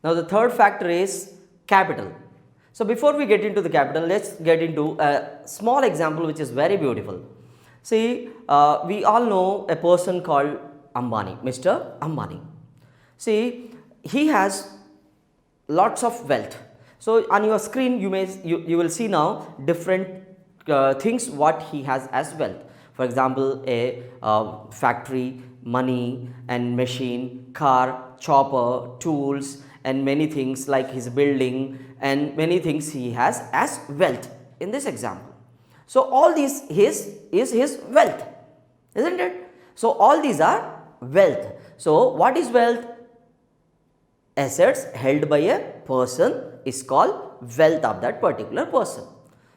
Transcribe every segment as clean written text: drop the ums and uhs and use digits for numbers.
Now the third factor is capital. So before we get into the capital, let's get into a small example which is very beautiful. See, we all know a person called Ambani, Mr. Ambani. See, he has lots of wealth. So on your screen you will see now different things what he has as wealth. For example, a factory, money and machine, car, chopper, tools and many things like his building and many things he has as wealth in this example. So all these is his wealth, isn't it? So all these are wealth. So what is wealth? Assets held by a person is called wealth of that particular person.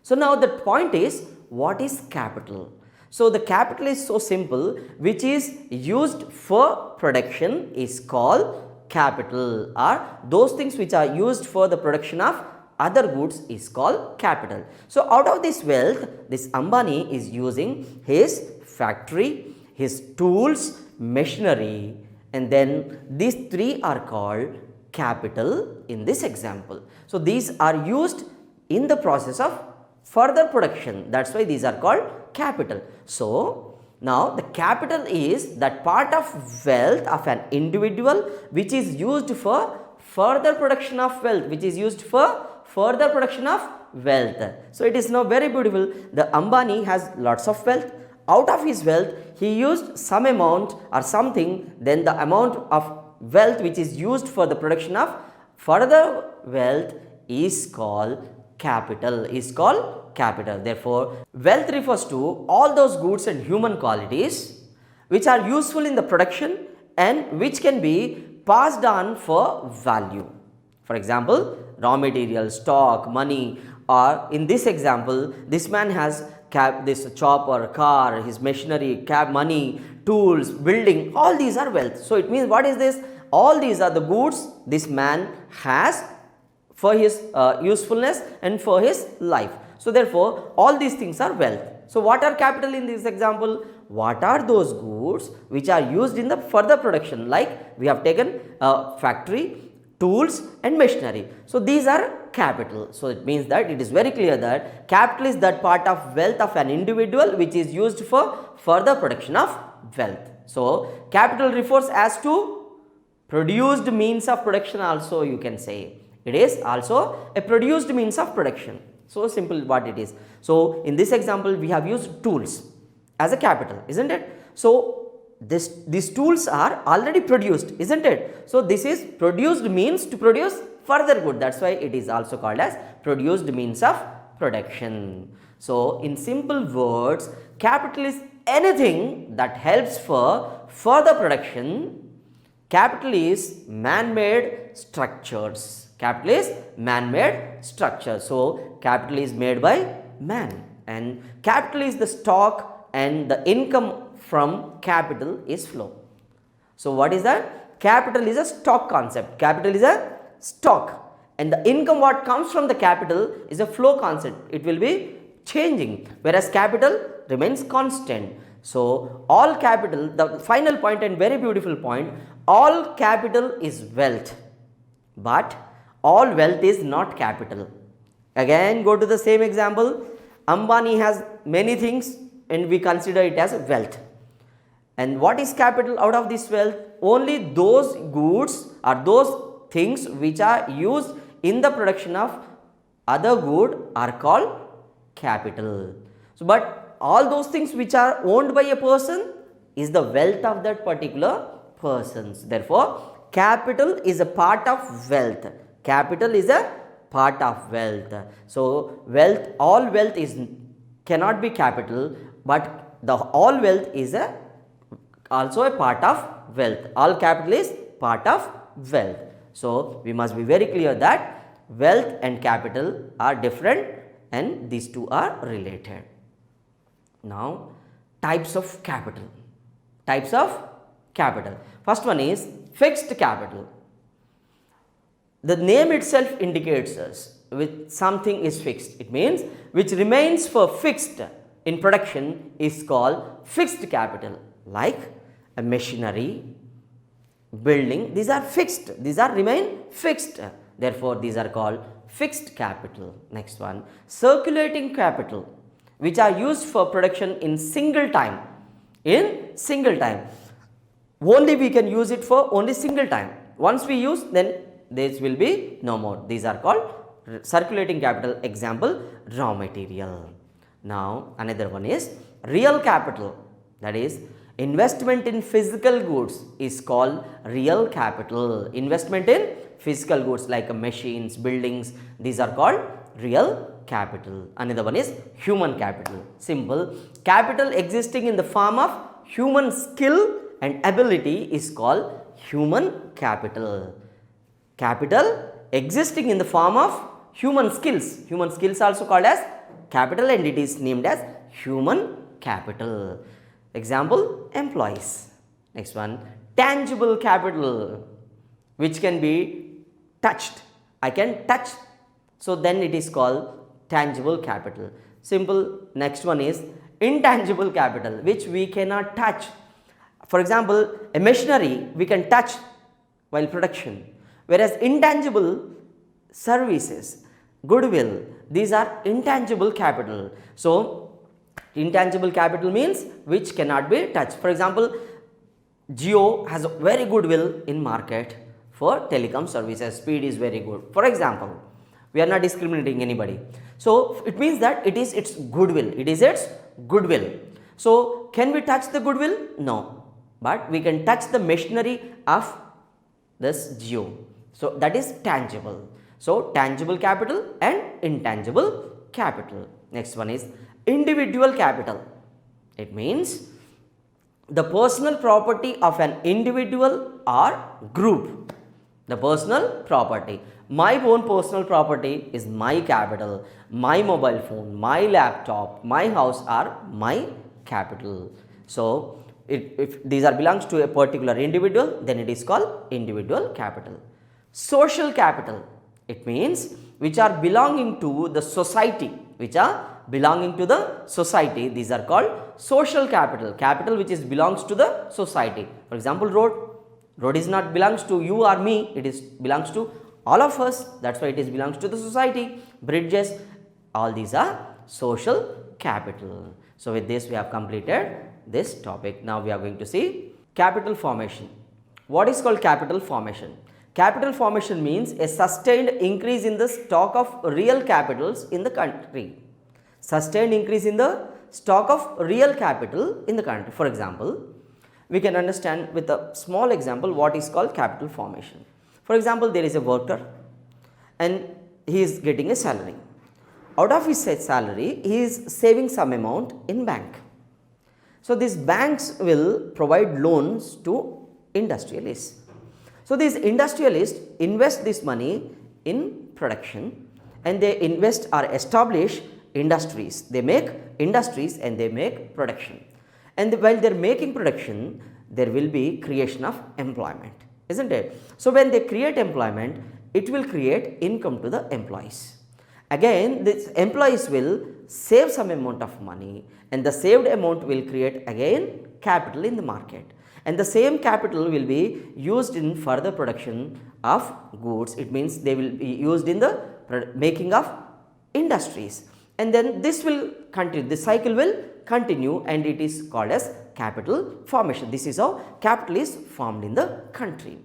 So now the point is, what is capital? So the capital is so simple, which is used for production is called capital, or those things which are used for the production of other goods is called capital. So out of this wealth, this Ambani is using his factory, his tools, machinery, and then these three are called capital in this example. So these are used in the process of further production, that's why these are called capital. So now the capital is that part of wealth of an individual which is used for further production of wealth, which is used for further production of wealth. So it is now very beautiful. The Ambani has lots of wealth. Out of his wealth, he used some amount or something, then the amount of wealth which is used for the production of further wealth is called capital, Therefore, wealth refers to all those goods and human qualities which are useful in the production and which can be passed on for value. For example, raw material, stock, money, or in this example, this man has this chopper, car, his machinery, money, tools, building, all these are wealth. So it means what is this? All these are the goods this man has for his usefulness and for his life. So therefore, all these things are wealth. So what are capital in this example? What are those goods which are used in the further production? Like we have taken factory, tools and machinery. So these are capital. So it means that it is very clear that capital is that part of wealth of an individual which is used for further production of wealth. So capital refers as to produced means of production also, you can say. It is also a produced means of production. So simple what it is. So in this example, we have used tools as a capital, isn't it? So these tools are already produced, isn't it? So this is produced means to produce further good. That's why it is also called as produced means of production. So in simple words, capital is anything that helps for further production. Capital is man-made structures. Capital is man-made structure. So capital is made by man, and capital is the stock, and the income from capital is flow. So what is that? Capital is a stock concept. Capital is a stock, and the income what comes from the capital is a flow concept. It will be changing, whereas capital remains constant. So all capital, the final point and very beautiful point, all capital is wealth, but all wealth is not capital. Again go to the same example. Ambani has many things and we consider it as wealth. And what is capital out of this wealth? Only those goods or those things which are used in the production of other good are called capital. So but all those things which are owned by a person is the wealth of that particular persons. Therefore, capital is a part of wealth. Capital is a part of wealth. So wealth, all wealth cannot be capital, but the all wealth is also a part of wealth. All capital is part of wealth. So we must be very clear that wealth and capital are different and these two are related. Now types of capital. Types of capital. First one is fixed capital. The name itself indicates us with something is fixed. It means which remains for fixed in production is called fixed capital, like a machinery, building, these are fixed, these are remain fixed. Therefore, these are called fixed capital. Next one, circulating capital, which are used for production in single time. In single time. Only we can use it for only single time. Once we use, then this will be no more. These are called circulating capital. Example, raw material. Now, another one is real capital, that is investment in physical goods is called real capital. Investment in physical goods like machines, buildings, these are called real capital. Another one is human capital. Simple, capital existing in the form of human skill and ability is called human capital. Capital existing in the form of human skills. Human skills also called as capital, and it is named as human capital. Example, employees. Next one, tangible capital, which can be touched. I can touch, so then it is called tangible capital. Simple. Next one is intangible capital, which we cannot touch. For example, a machinery we can touch while production, whereas intangible services, goodwill, these are intangible capital. So, intangible capital means which cannot be touched. For example, Jio has a very goodwill in market for telecom services. Speed is very good. For example, we are not discriminating anybody. So, it means that it is its goodwill. It is its goodwill. So, can we touch the goodwill? No. But we can touch the machinery of this Jio. So, that is tangible. So, tangible capital and intangible capital. Next one is individual capital. It means the personal property of an individual or group. The personal property. My own personal property is my capital. My mobile phone, my laptop, my house are my capital. So, if these are belongs to a particular individual, then it is called individual capital. Social capital, it means which are belonging to the society, which are belonging to the society, these are called social capital. Capital which is belongs to the society. For example, road is not belongs to you or me, it is belongs to all of us, that's why it is belongs to the society. Bridges, all these are social capital. So, with this we have completed this topic. Now, we are going to see capital formation. What is called capital formation? Capital formation means a sustained increase in the stock of real capitals in the country. Sustained increase in the stock of real capital in the country. For example, we can understand with a small example what is called capital formation. For example, there is a worker and he is getting a salary. Out of his salary, he is saving some amount in bank. So, these banks will provide loans to industrialists. So, these industrialists invest this money in production and they invest or establish industries. They make industries and they make production. And while they are making production, there will be creation of employment, isn't it? So, when they create employment, it will create income to the employees. Again, these employees will save some amount of money and the saved amount will create again capital in the market. And the same capital will be used in further production of goods. It means they will be used in the making of industries. And then this will continue, the cycle will continue and it is called as capital formation. This is how capital is formed in the country.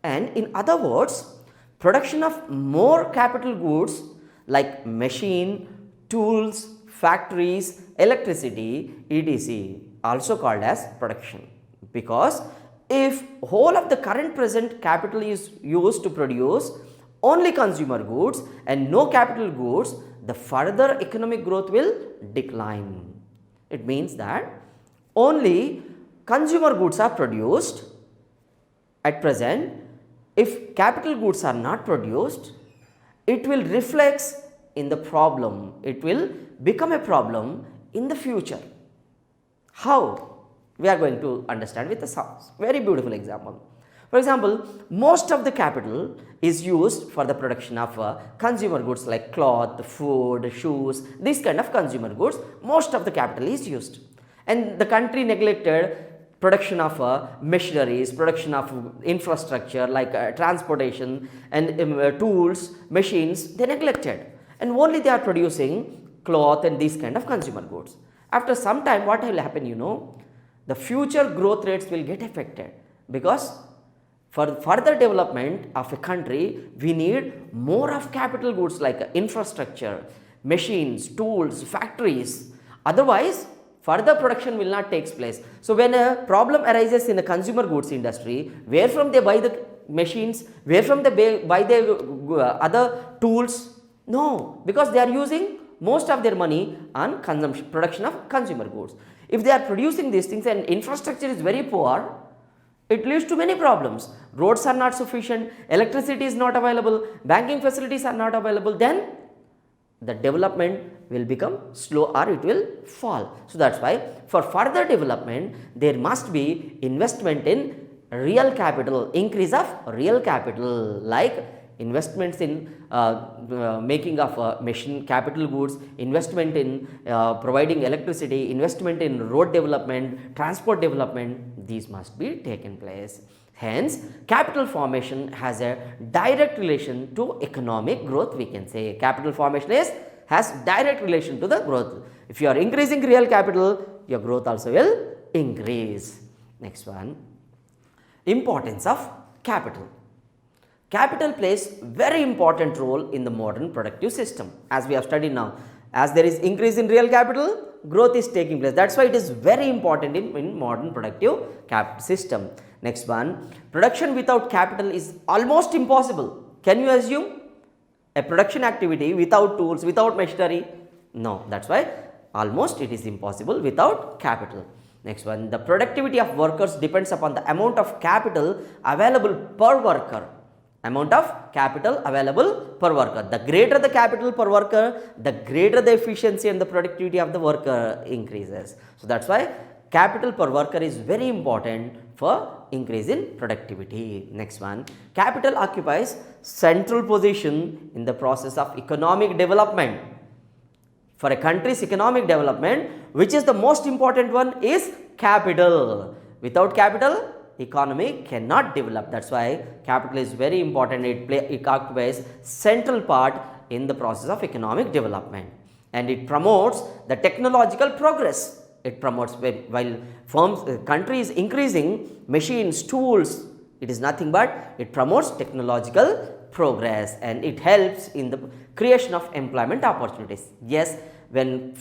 And in other words, production of more capital goods like machine, tools, factories, electricity, etc. also called as production. Because if whole of the current present capital is used to produce only consumer goods and no capital goods, the further economic growth will decline. It means that only consumer goods are produced at present. If capital goods are not produced, it will reflect in the problem. It will become a problem in the future. How? We are going to understand with a very beautiful example. For example, most of the capital is used for the production of consumer goods like cloth, food, shoes, these kind of consumer goods. Most of the capital is used. And the country neglected production of machineries, production of infrastructure like transportation and tools, machines, they neglected, and only they are producing cloth and these kind of consumer goods. After some time, what will happen, the future growth rates will get affected, because for further development of a country, we need more of capital goods like infrastructure, machines, tools, factories. Otherwise, further production will not take place. So when a problem arises in the consumer goods industry, where from they buy the machines, where from they buy the other tools? No, because they are using most of their money on consumption, production of consumer goods. If they are producing these things and infrastructure is very poor, it leads to many problems. Roads are not sufficient, electricity is not available, banking facilities are not available, then the development will become slow or it will fall. So that's why for further development, there must be investment in real capital, increase of real capital, like investments in making of machine capital goods, investment in providing electricity, investment in road development, transport development, these must be taken place. Hence, capital formation has a direct relation to economic growth, we can say. Capital formation has direct relation to the growth. If you are increasing real capital, your growth also will increase. Next one, importance of capital. Capital plays very important role in the modern productive system, as we have studied now. As there is increase in real capital, growth is taking place. That's why it is very important in modern productive system. Next one, production without capital is almost impossible. Can you assume a production activity without tools, without machinery? No, that's why almost it is impossible without capital. Next one, the productivity of workers depends upon the amount of capital available per worker. Amount of capital available per worker. The greater the capital per worker, the greater the efficiency and the productivity of the worker increases. So that's why capital per worker is very important for increase in productivity. Next one, capital occupies central position in the process of economic development. For a country's economic development, which is the most important one, is capital. Without capital, economy cannot develop. That's why capital is very important. It occupies central part in the process of economic development, and it promotes the technological progress. It promotes, while country is increasing machines, tools, it is nothing but it promotes technological progress, and it helps in the creation of employment opportunities. Yes, when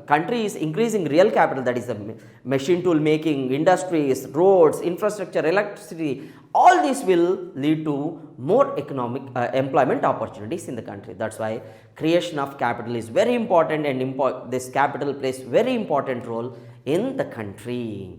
country is increasing real capital, that is the machine tool making, industries, roads, infrastructure, electricity, all this will lead to more economic employment opportunities in the country. That's why creation of capital is very important, and this capital plays very important role in the country.